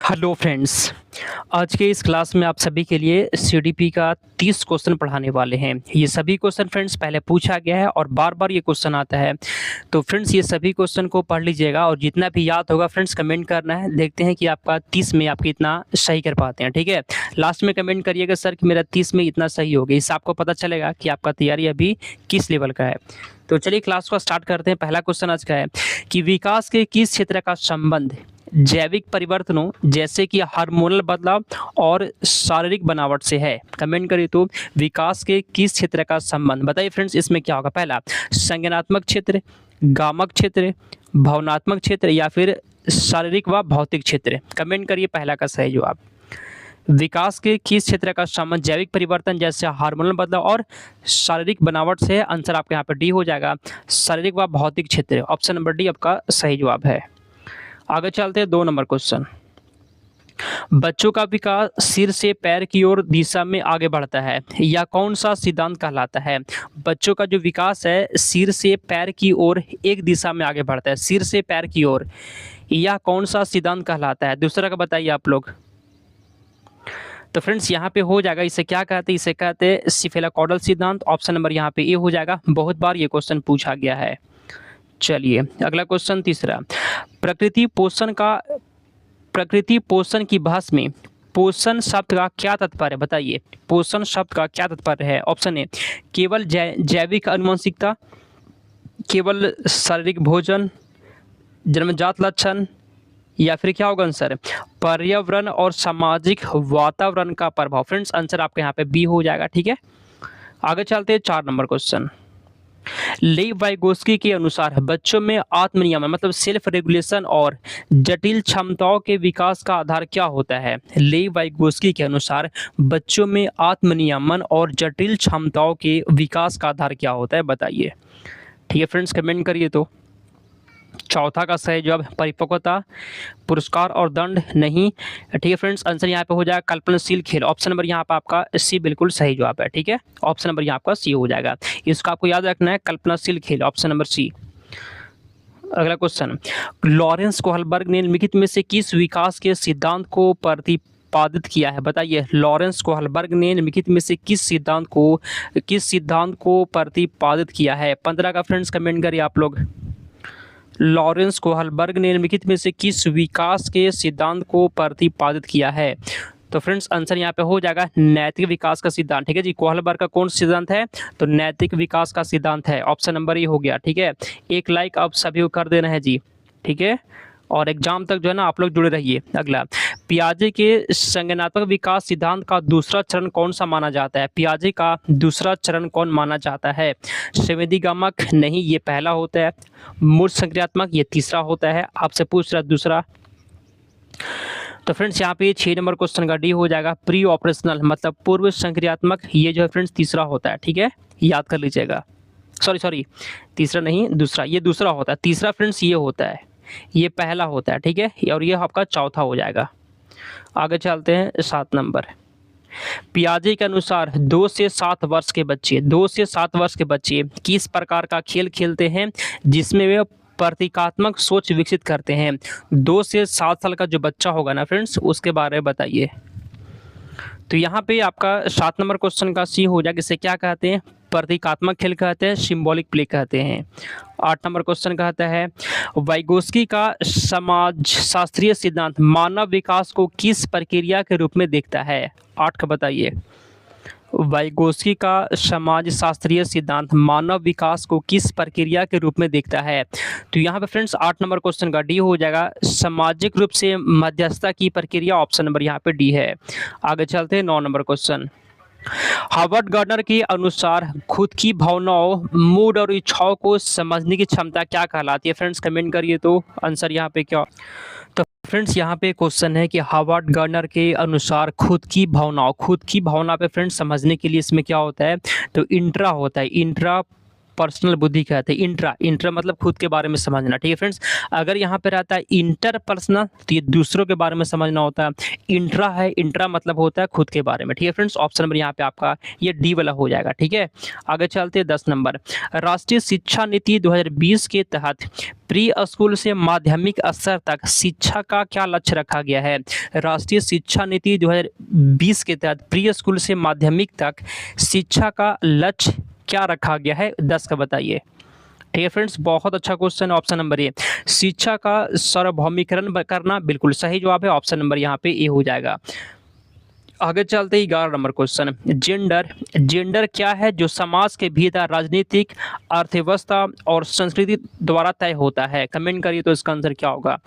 Hello friends. आज के इस क्लास में आप सभी के लिए सीडीपी का 30 क्वेश्चन पढ़ाने वाले हैं। ये सभी क्वेश्चन फ्रेंड्स पहले पूछा गया है और बार बार ये क्वेश्चन आता है, तो फ्रेंड्स ये सभी क्वेश्चन को पढ़ लीजिएगा और जितना भी याद होगा फ्रेंड्स कमेंट करना है। देखते हैं कि आपका 30 में आप कितना सही कर पाते हैं। ठीक है, लास्ट में कमेंट करिएगा सर कि मेरा 30 में इतना सही हो गया। इससे आपको पता चलेगा कि आपका तैयारी अभी किस लेवल का है। तो चलिए क्लास को स्टार्ट करते हैं। पहला क्वेश्चन आज का है कि विकास के किस क्षेत्र का संबंध जैविक परिवर्तनों जैसे कि हार्मोनल बदलाव और शारीरिक बनावट से है। कमेंट करिए तो विकास के किस क्षेत्र का संबंध बताइए फ्रेंड्स। इसमें क्या होगा? पहला संज्ञानात्मक क्षेत्र, गामक क्षेत्र, भावनात्मक क्षेत्र या फिर शारीरिक व भौतिक क्षेत्र। कमेंट करिए पहला का सही जवाब। विकास के किस क्षेत्र का संबंध जैविक परिवर्तन जैसे हार्मोनल बदलाव और शारीरिक बनावट से है। आंसर आपके यहाँ पे डी हो जाएगा, शारीरिक व भौतिक क्षेत्र। ऑप्शन नंबर डी आपका सही जवाब है। आगे चलते हैं 2 नंबर क्वेश्चन। बच्चों का विकास सिर से पैर की ओर दिशा में आगे बढ़ता है, यह कौन सा सिद्धांत कहलाता है? बच्चों का जो विकास है सिर से पैर की ओर एक दिशा में आगे बढ़ता है, सिर से पैर की ओर, यह कौन सा सिद्धांत कहलाता है? दूसरा का बताइए आप लोग। तो फ्रेंड्स यहाँ पे हो जाएगा, इसे क्या कहते हैं? इसे कहते हैं सिफेलाकॉडल सिद्धांत। ऑप्शन नंबर यहाँ पे ए हो जाएगा। बहुत बार ये क्वेश्चन पूछा गया है। चलिए अगला क्वेश्चन तीसरा। प्रकृति पोषण की भाषा में पोषण शब्द का क्या तात्पर्य? बताइए पोषण शब्द का क्या तात्पर्य है। ऑप्शन ए केवल जैविक आनुवंशिकता, केवल शारीरिक भोजन, जन्मजात लक्षण या फिर क्या होगा आंसर? पर्यावरण और सामाजिक वातावरण का प्रभाव। फ्रेंड्स आंसर आपके यहाँ पे बी हो जाएगा। ठीक है, आगे चलते हैं 4 नंबर क्वेश्चन। लेव वाइगोस्की के अनुसार बच्चों में आत्मनियमन मतलब सेल्फ रेगुलेशन और जटिल क्षमताओं के विकास का आधार क्या होता है? लेव वाइगोस्की के अनुसार बच्चों में आत्मनियमन और जटिल क्षमताओं के विकास का आधार क्या होता है? बताइए। ठीक है फ्रेंड्स, कमेंट करिए तो। चौथा का सही जवाब परिपक्वता, पुरस्कार और दंड नहीं। ठीक है फ्रेंड्स, आंसर यहाँ पे हो जाएगा कल्पनाशील खेल। ऑप्शन नंबर यहाँ पे आपका सी बिल्कुल सही जवाब है। ठीक है, ऑप्शन नंबर यहाँ आपका सी हो जाएगा। इसको आपको याद रखना है, कल्पनाशील खेल, ऑप्शन नंबर सी। अगला क्वेश्चन। लॉरेंस कोहलबर्ग ने निम्नलिखित में से किस विकास के सिद्धांत को प्रतिपादित किया है? बताइए लॉरेंस कोहलबर्ग ने निम्नलिखित में से किस सिद्धांत को प्रतिपादित किया है? 15 का फ्रेंड्स कमेंट करिए आप लोग। लॉरेंस कोहलबर्ग ने निम्नलिखित में से किस विकास के सिद्धांत को प्रतिपादित किया है? तो फ्रेंड्स आंसर यहाँ पे हो जाएगा नैतिक विकास का सिद्धांत। ठीक है जी, कोहलबर्ग का कौन सिद्धांत है? तो नैतिक विकास का सिद्धांत है। ऑप्शन नंबर ये हो गया। ठीक है, एक लाइक आप सभी को कर देना है जी। ठीक है, और एग्जाम तक जो है ना आप लोग जुड़े रहिए। अगला, पियाजे के संज्ञानात्मक विकास सिद्धांत का दूसरा चरण कौन सा माना जाता है? पियाजे का दूसरा चरण कौन माना जाता है? संवेदीगामक नहीं, ये पहला होता है। मूर्त संक्रियात्मक ये तीसरा होता है। आपसे पूछ रहा दूसरा। तो फ्रेंड्स यहाँ पे 6 नंबर क्वेश्चन का डी हो जाएगा प्री ऑपरेशनल मतलब पूर्व संक्रियात्मक, ये जो है फ्रेंड्स तीसरा होता है। ठीक है, याद कर लीजिएगा। सॉरी तीसरा नहीं, दूसरा, ये दूसरा होता है। तीसरा फ्रेंड्स ये होता है, ये पहला होता है। ठीक है, और ये आपका चौथा हो जाएगा। आगे चलते हैं 7 नंबर। पियाजे के अनुसार 2 से 7 वर्ष के बच्चे किस प्रकार का खेल खेलते हैं जिसमें वे प्रतीकात्मक सोच विकसित करते हैं? 2 से 7 साल का जो बच्चा होगा ना फ्रेंड्स, उसके बारे में बताइए। तो यहाँ पे आपका 7 नंबर क्वेश्चन का सी हो जाएगा। इसे क्या कहते हैं? प्रतीकात्मक खेल कहते हैं, सिंबॉलिक प्ले कहते हैं। 8 नंबर क्वेश्चन कहता है वाइगोस्की का समाजशास्त्रीय सिद्धांत मानव विकास को किस प्रक्रिया के रूप में देखता है? 8 का बताइए। वाइगोस्की का समाजशास्त्रीय सिद्धांत मानव विकास को किस प्रक्रिया के रूप में देखता है? तो यहाँ पे फ्रेंड्स 8 नंबर क्वेश्चन का डी हो जाएगा सामाजिक रूप से मध्यस्थता की प्रक्रिया। ऑप्शन नंबर यहाँ पे डी है। आगे चलते हैं 9 नंबर क्वेश्चन। हार्वर्ड गार्डनर के अनुसार खुद की भावनाओं, मूड और इच्छाओं को समझने की क्षमता क्या कहलाती है? फ्रेंड्स कमेंट करिए तो आंसर यहाँ पे क्या। तो फ्रेंड्स यहाँ पे क्वेश्चन है कि हार्वर्ड गार्डनर के अनुसार खुद की भावना पे फ्रेंड्स समझने के लिए इसमें क्या होता है? तो इंट्रा होता है, इंट्रा पर्सनल बुद्धि कहते हैं। इंट्रा इंट्रा मतलब खुद के बारे में समझना, ठीक है फ्रेंड्स। अगर यहाँ पे रहता है इंटर पर्सनल तो ये दूसरों के बारे में समझना होता है। इंट्रा है, इंट्रा मतलब होता है खुद के बारे में, ठीक है फ्रेंड्स। ऑप्शन नंबर यहाँ पे आपका ये डी वाला हो जाएगा, ठीक है। आगे चलते हैं 10 नंबर। राष्ट्रीय शिक्षा नीति 2020 के तहत प्री स्कूल से माध्यमिक स्तर तक शिक्षा का क्या लक्ष्य रखा गया है? राष्ट्रीय शिक्षा नीति 2020 के तहत प्री स्कूल से माध्यमिक तक शिक्षा का लक्ष्य क्या रखा गया है? 10 का बताइए, ठीक है फ्रेंड्स। बहुत अच्छा क्वेश्चन, ऑप्शन नंबर ए, शिक्षा का सार्वभौमिकरण करना, बिल्कुल सही जवाब है। ऑप्शन नंबर यहाँ पे ए हो जाएगा। आगे चलते ही 11 नंबर क्वेश्चन। जेंडर क्या है जो समाज के भीतर राजनीतिक, अर्थव्यवस्था और संस्कृति द्वारा तय होता है? कमेंट करिए तो इसका आंसर क्या होगा।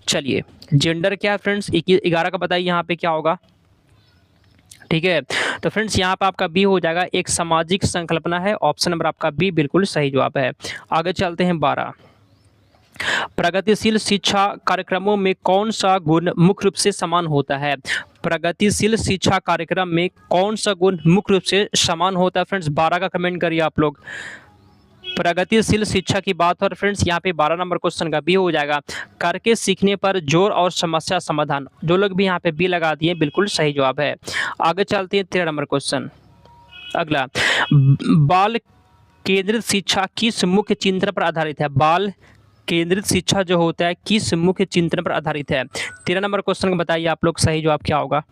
चलिए, जेंडर क्या है फ्रेंड्स, 11 का बताइए यहाँ पे क्या होगा, ठीक है। तो फ्रेंड्स यहाँ पे आपका बी हो जाएगा, एक सामाजिक संकल्पना है। ऑप्शन नंबर आपका बी बिल्कुल सही जवाब है। आगे चलते हैं 12। प्रगतिशील शिक्षा कार्यक्रमों में कौन सा गुण मुख्य रूप से समान होता है? प्रगतिशील शिक्षा कार्यक्रम में कौन सा गुण मुख्य रूप से समान होता है? फ्रेंड्स 12 का कमेंट करिए आप लोग। प्रगतिशील शिक्षा की बात और फ्रेंड्स यहाँ पे 12 नंबर क्वेश्चन का बी हो जाएगा, करके सीखने पर जोर और समस्या समाधान। जो लोग भी यहाँ पे बी लगा दिए बिल्कुल सही जवाब है। आगे चलते हैं 13 नंबर क्वेश्चन। अगला, बाल केंद्रित शिक्षा किस मुख्य चिंतन पर आधारित है? बाल केंद्रित शिक्षा जो होता है किस मुख्य चिंतन पर आधारित है? 13 नंबर क्वेश्चन को बताइए आप लोग, सही जवाब क्या होगा?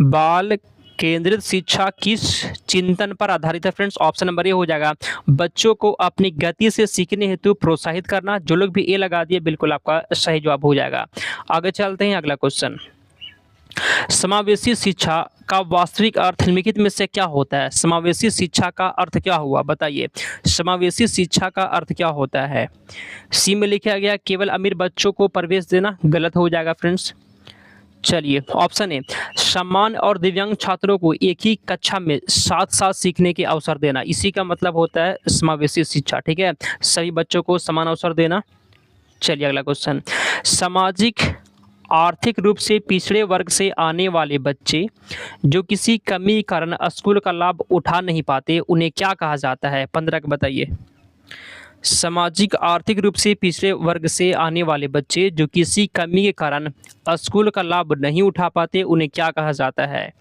बाल केंद्रित शिक्षा किस चिंतन पर आधारित है? फ्रेंड्स ऑप्शन नंबर ए हो जाएगा, बच्चों को अपनी गति से सीखने हेतु प्रोत्साहित करना। जो लोग भी ए लगा दिए बिल्कुल आपका सही जवाब हो जाएगा। आगे चलते हैं अगला क्वेश्चन। समावेशी शिक्षा का वास्तविक अर्थ निम्नलिखित में से क्या होता है? समावेशी शिक्षा का अर्थ क्या हुआ बताइए। समावेशी शिक्षा का अर्थ क्या होता है? सी में लिखा गया केवल अमीर बच्चों को प्रवेश देना, गलत हो जाएगा फ्रेंड्स। चलिए, ऑप्शन ए, समान और दिव्यांग छात्रों को एक ही कक्षा में साथ साथ सीखने के अवसर देना, इसी का मतलब होता है समावेशी शिक्षा, ठीक है। सभी बच्चों को समान अवसर देना। चलिए अगला क्वेश्चन। सामाजिक आर्थिक रूप से पिछड़े वर्ग से आने वाले बच्चे जो किसी कमी के कारण स्कूल का लाभ उठा नहीं पाते, उन्हें क्या कहा जाता है? 15 का बताइए। सामाजिक आर्थिक रूप से पिछड़े वर्ग से आने वाले बच्चे जो किसी कमी के कारण स्कूल का लाभ नहीं उठा पाते, उन्हें क्या कहा जाता है?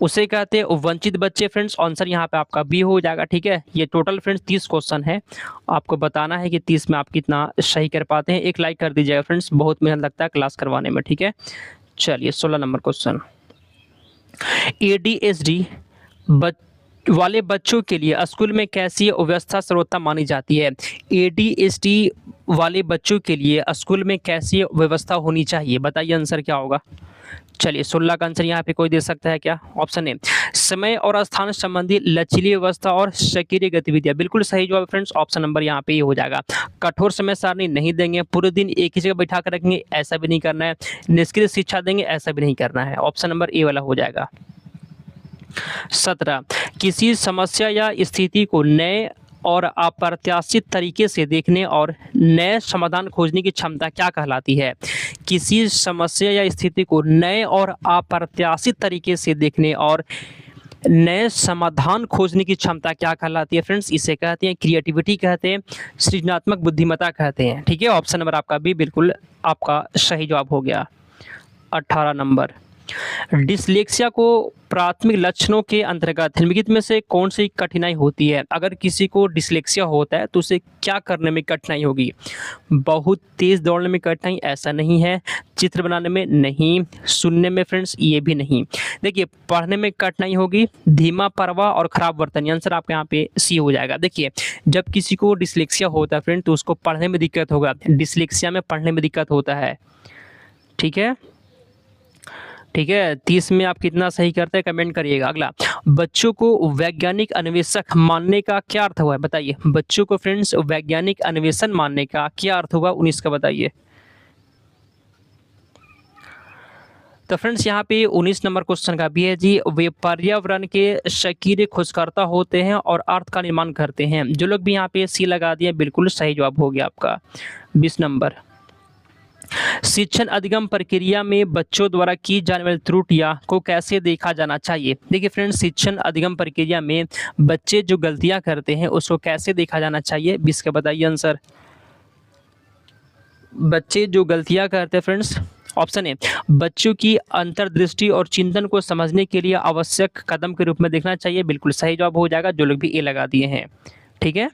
उसे कहते हैं वंचित बच्चे। फ्रेंड्स आंसर यहाँ पे आपका बी हो जाएगा, ठीक है। ये टोटल फ्रेंड्स 30 क्वेश्चन है, आपको बताना है कि 30 में आप कितना सही कर पाते हैं। एक लाइक कर दीजिएगा फ्रेंड्स, बहुत मेहनत लगता है क्लास करवाने में, ठीक है। चलिए 16 नंबर क्वेश्चन। ADHD वाले बच्चों के लिए स्कूल में कैसी व्यवस्था सर्वोत्तम मानी जाती है? ADHD वाले बच्चों के लिए स्कूल में कैसी व्यवस्था होनी चाहिए? बताइए आंसर क्या होगा। चलिए 16 का आंसर यहाँ पे कोई दे सकता है क्या? ऑप्शन ए, समय और स्थान संबंधी लचीली व्यवस्था और सक्रिय गतिविधियां, बिल्कुल सही जवाब फ्रेंड्स। ऑप्शन नंबर यहाँ पे ये हो जाएगा। कठोर समय सारणी नहीं देंगे, पूरे दिन एक ही जगह बैठा कर रखेंगे, ऐसा भी नहीं करना है। निष्क्रिय शिक्षा देंगे, ऐसा भी नहीं करना है। ऑप्शन नंबर ए वाला हो जाएगा। 17, किसी समस्या या स्थिति को नए और अप्रत्याशित तरीके से देखने और नए समाधान खोजने की क्षमता क्या कहलाती है? किसी समस्या या स्थिति को नए और अप्रत्याशित तरीके से देखने और नए समाधान खोजने की क्षमता क्या कहलाती है? फ्रेंड्स इसे कहते हैं क्रिएटिविटी, कहते हैं सृजनात्मक बुद्धिमत्ता कहते हैं, ठीक है। ऑप्शन नंबर आपका भी बिल्कुल आपका सही जवाब हो गया। 18 नंबर। डिसलेक्सिया को प्राथमिक लक्षणों के अंतर्गत निम्नलिखित में से कौन सी कठिनाई होती है? अगर किसी को डिसलेक्सिया होता है तो उसे क्या करने में कठिनाई होगी? बहुत तेज दौड़ने में कठिनाई, ऐसा नहीं है। चित्र बनाने में नहीं, सुनने में फ्रेंड्स ये भी नहीं। देखिए पढ़ने में कठिनाई होगी, धीमा परवाह और खराब वर्तन। आंसर आपके यहाँ पे सी हो जाएगा। देखिए जब किसी को डिसलेक्सिया होता है फ्रेंड तो उसको पढ़ने में दिक्कत होगा, डिसलेक्सिया में पढ़ने में दिक्कत होता है, ठीक है। ठीक है, 30 में आप कितना सही करते हैं कमेंट करिएगा। अगला, बच्चों को वैज्ञानिक अन्वेषक मानने का क्या अर्थ हुआ है? बताइए। बच्चों को फ्रेंड्स वैज्ञानिक अन्वेषण मानने का क्या अर्थ हुआ? 19 का बताइए। तो फ्रेंड्स यहाँ पे 19 नंबर क्वेश्चन का भी है जी, वे पर्यावरण के सक्रिय खोजकर्ता होते हैं और अर्थ का निर्माण करते हैं। जो लोग भी यहाँ पे सी लगा दिए बिल्कुल सही जवाब हो गया आपका। 20 नंबर। शिक्षण अधिगम प्रक्रिया में बच्चों द्वारा की जाने वाली त्रुटियां को कैसे देखा जाना चाहिए। देखिए फ्रेंड्स, शिक्षण अधिगम प्रक्रिया में बच्चे जो गलतियां करते हैं उसको कैसे देखा जाना चाहिए, 20 का बताइए आंसर। बच्चे जो गलतियां करते हैं फ्रेंड्स, ऑप्शन ए, बच्चों की अंतर्दृष्टि और चिंतन को समझने के लिए आवश्यक कदम के रूप में देखना चाहिए। बिल्कुल सही जवाब हो जाएगा, जो लोग भी ए लगा दिए हैं। ठीक है,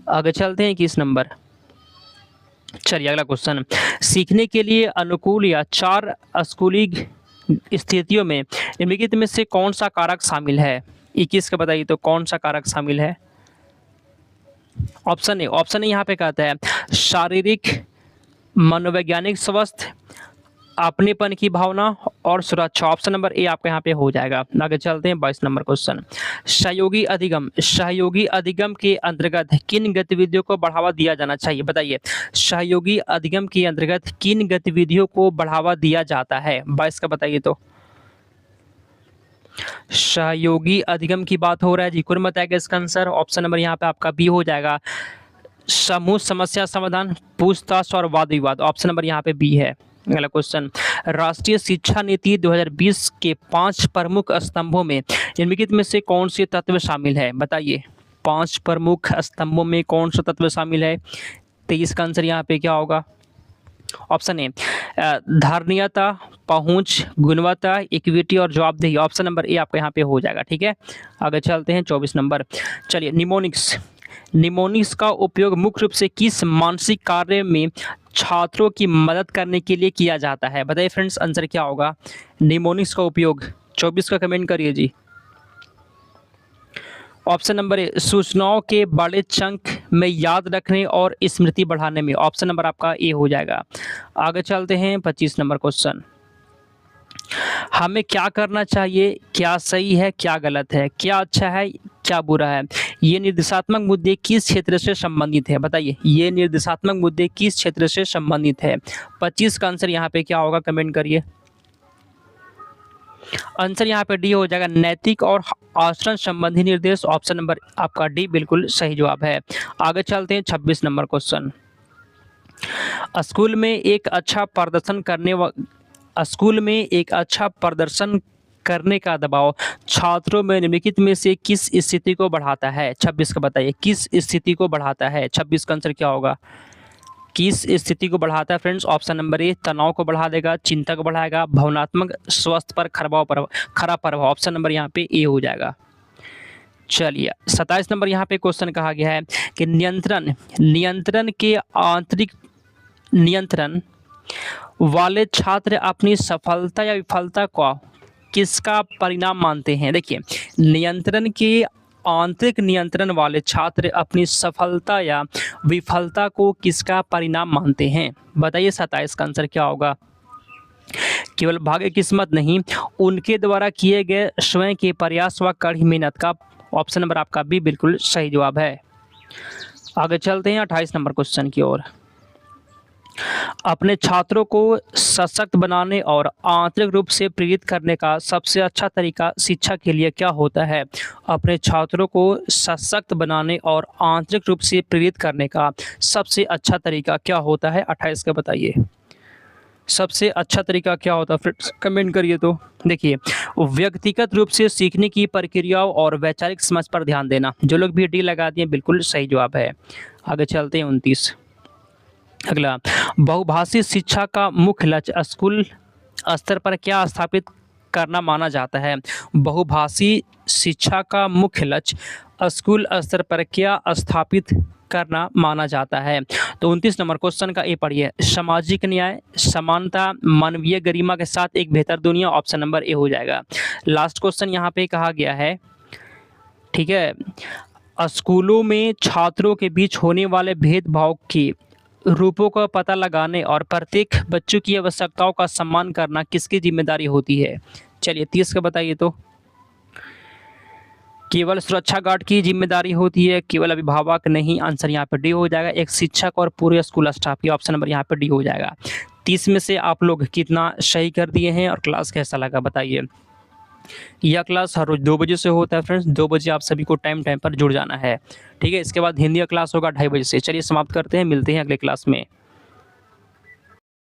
आगे चलते हैं 21 नंबर। चलिए अगला क्वेश्चन, सीखने के लिए अनुकूल या 4 स्कूली स्थितियों में निम्नलिखित में से कौन सा कारक शामिल है। 21 का बताइए तो कौन सा कारक शामिल है। ऑप्शन ए यहाँ पे कहता है शारीरिक, मनोवैज्ञानिक स्वास्थ्य, अपनेपन की भावना और सुरक्षा। ऑप्शन नंबर ए आपका यहाँ पे हो जाएगा। आगे चलते हैं 22 नंबर क्वेश्चन, सहयोगी अधिगम के अंतर्गत किन गतिविधियों को बढ़ावा दिया जाना चाहिए। बताइए, सहयोगी अधिगम के अंतर्गत किन गतिविधियों को बढ़ावा दिया जाता है। 22 का बताइए तो सहयोगी अधिगम की बात हो रहा है जी, कौन बताएगा इसका आंसर। ऑप्शन नंबर यहाँ पे आपका बी हो जाएगा, समूह समस्या समाधान, पूछताछ और वाद विवाद। ऑप्शन नंबर यहाँ पे बी है। अगला क्वेश्चन, राष्ट्रीय शिक्षा नीति 2020 के 5 प्रमुख स्तंभों में निम्नलिखित में से कौन से तत्व शामिल है। बताइए, 5 प्रमुख स्तंभों में कौन सा तत्व शामिल है। 23 का आंसर यहाँ पे क्या होगा। ऑप्शन ए, धारणीयता, पहुंच, गुणवत्ता, इक्विटी और जवाबदेही। ऑप्शन नंबर ए आपका यहाँ पे हो जाएगा। ठीक है, आगे चलते हैं 24 नंबर। चलिए, निमोनिक्स का उपयोग मुख्य रूप से किस मानसिक कार्य में छात्रों की मदद करने के लिए किया जाता है। बताइए फ्रेंड्स, आंसर क्या होगा। निमोनिक्स का उपयोग 24 का कमेंट करिए जी। ऑप्शन नंबर ए, सूचनाओं के बड़े चंक में याद रखने और स्मृति बढ़ाने में। ऑप्शन नंबर आपका ए हो जाएगा। आगे चलते हैं 25 नंबर क्वेश्चन, हमें क्या करना चाहिए, क्या सही है, क्या गलत है, क्या अच्छा है, क्या बुरा है। ये निर्देशात्मक मुद्दे किस क्षेत्र से संबंधित है। बताइए, ये निर्देशात्मक मुद्दे किस क्षेत्र से संबंधित है। 25 का आंसर यहाँ पे क्या होगा, कमेंट करिए। आंसर यहाँ पे डी हो जाएगा, नैतिक और आचरण संबंधी निर्देश। ऑप्शन नंबर आपका डी बिल्कुल सही जवाब है। आगे चलते हैं 26 नंबर क्वेश्चन, स्कूल में एक अच्छा प्रदर्शन करने का दबाव छात्रों में निम्नलिखित में से किस स्थिति को बढ़ाता है। 26 का बताइए, किस स्थिति को बढ़ाता है। 26 का आंसर क्या होगा, किस स्थिति को बढ़ाता है फ्रेंड्स। ऑप्शन नंबर ए, तनाव को बढ़ा देगा, चिंता को बढ़ाएगा, भावनात्मक स्वास्थ्य पर खराब प्रभाव। ऑप्शन नंबर यहाँ पे ए हो जाएगा। चलिए 27 नंबर यहाँ पे क्वेश्चन कहा गया है कि नियंत्रण के आंतरिक नियंत्रण वाले छात्र अपनी सफलता या विफलता को किसका परिणाम मानते हैं। देखिए, नियंत्रण के आंतरिक नियंत्रण वाले छात्र अपनी सफलता या विफलता को किसका परिणाम मानते हैं। बताइए, 27 का आंसर क्या होगा। केवल भाग्य किस्मत नहीं, उनके द्वारा किए गए स्वयं के प्रयास व कड़ी मेहनत का। ऑप्शन नंबर आपका भी बिल्कुल सही जवाब है। आगे चलते हैं 28 नंबर क्वेश्चन की ओर, अपने छात्रों को सशक्त बनाने और आंतरिक रूप से प्रेरित करने का सबसे अच्छा तरीका शिक्षा के लिए क्या होता है। अपने छात्रों को सशक्त बनाने और आंतरिक रूप से प्रेरित करने का सबसे अच्छा तरीका क्या होता है। 28 का बताइए, सबसे अच्छा तरीका क्या होता है फ्रेंड्स, कमेंट करिए तो। देखिए, व्यक्तिगत रूप से सीखने की प्रक्रियाओं और वैचारिक समझ पर ध्यान देना। जो लोग भी डी लगा दिए बिल्कुल सही जवाब है। आगे चलते हैं 29। अगला, बहुभाषी शिक्षा का मुख्य लक्ष्य स्कूल स्तर पर क्या स्थापित करना माना जाता है। बहुभाषी शिक्षा का मुख्य लक्ष्य स्कूल स्तर पर क्या स्थापित करना माना जाता है। तो 29 नंबर क्वेश्चन का ए पढ़िए, सामाजिक न्याय, समानता, मानवीय गरिमा के साथ एक बेहतर दुनिया। ऑप्शन नंबर ए हो जाएगा। लास्ट क्वेश्चन यहाँ पे कहा गया है, ठीक है, स्कूलों में छात्रों के बीच होने वाले भेदभाव की रूपों का पता लगाने और प्रत्येक बच्चों की आवश्यकताओं का सम्मान करना किसकी जिम्मेदारी होती है। चलिए 30 का बताइए तो केवल सुरक्षा गार्ड की जिम्मेदारी होती है, केवल अभिभावक नहीं। आंसर यहाँ पे डी हो जाएगा, एक शिक्षक और पूरे स्कूल स्टाफ की। ऑप्शन नंबर यहाँ पे डी हो जाएगा। 30 में से आप लोग कितना सही कर दिए हैं और क्लास कैसा लगा बताइए। यह क्लास हर रोज 2 बजे से होता है फ्रेंड्स, 2 बजे आप सभी को टाइम पर जुड़ जाना है। ठीक है, इसके बाद हिंदी का क्लास होगा 2:30 बजे से। चलिए समाप्त करते हैं, मिलते हैं अगले क्लास में।